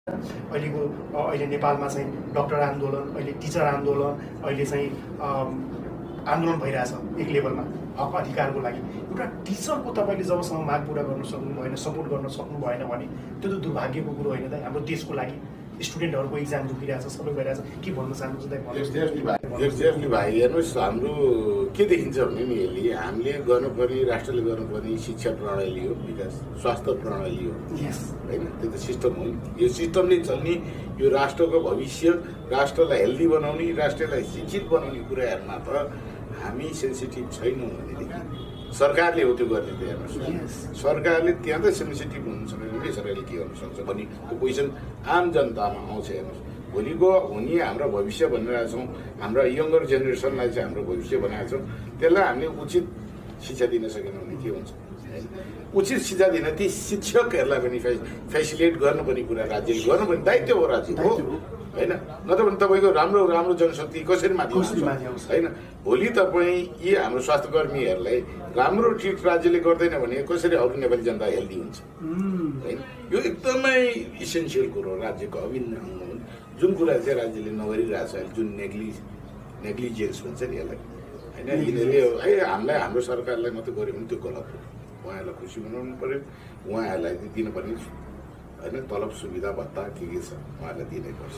अहिले नेपालमा चाहिँ डक्टर आन्दोलन, अहिले टिचर आन्दोलन, अहिले चाहिँ आन्दोलन भइरहेछ एक लेभलमा हक अधिकारको लागि। एउटा टिचरको तपाईँले जबसम्म माग पुरा गर्न सक्नु भएन, सपोर्ट गर्न सक्नु भएन भने त्यो त दुर्भाग्यको कुरो होइन त। हाम्रो देशको लागि स्टुडेन्टहरूको इक्जाम झुकिरहेछ, सबै भइरहेछ। के भन्न चाहनुहुन्छ एक्ज्याक्टली भाइ, हेर्नुहोस् हाम्रो के देखिन्छ भने नि यसले हामीले गर्नुपर्ने, राष्ट्रले गर्नुपर्ने शिक्षा प्रणाली हो, विकास स्वास्थ्य प्रणाली हो होइन, त्यो त सिस्टम हो। यो सिस्टमले चल्ने, यो राष्ट्रको भविष्य, राष्ट्रलाई हेल्दी बनाउने, राष्ट्रलाई शिक्षित बनाउने कुराहरूमा त हामी सेन्सिटिभ छैनौँ भनेदेखि सरकारले हो त्यो गर्ने। त हेर्नुहोस्, सरकारले त्यहाँ त सेन्सिटिभ हुनुहुन्छ भने सरकारले के गर्न सक्छ भन्ने त्यो क्वेसन आम जनतामा आउँछ। हेर्नुहोस्, भोलिको हुने हाम्रो भविष्य भनिरहेछौँ, हाम्रा यङ्गर जेनेरेसनलाई चाहिँ हाम्रो भविष्य बनाएको छौँ, त्यसलाई हामीले उचित शिक्षा दिन सकेनौँ भने के हुन्छ? उचित शिक्षा दिन ती शिक्षकहरूलाई पनि फेसिलिटेट गर्नुपर्ने कुरा राज्यले गर्नुपर्ने दायित्व हो, राज्यको होइन। नत्र भने तपाईँको राम्रो राम्रो जनशक्ति कसरी माथि आउँछ होइन? भोलि तपाईँ यी हाम्रो स्वास्थ्यकर्मीहरूलाई राम्रो ट्रिट राज्यले गर्दैन भने कसरी अरू नेपाली जनता हेल्दी हुन्छ होइन? यो एकदमै इसेन्सियल कुरो हो, राज्यको अभिन्न अङ्ग हो। जुन कुरा चाहिँ राज्यले नगरिरहेछ, जुन नेग्लिजेन्स भन्छ नि यसलाई होइन, यिनीहरूले है हामीलाई, हाम्रो सरकारलाई मात्रै गऱ्यो भने त्यो गलत हो। उहाँहरूलाई खुसी बनाउनु पर्यो, उहाँहरूलाई दिनुपर्ने होइन तलब सुविधा भत्ता के छ उहाँहरूलाई दिनै पर्छ।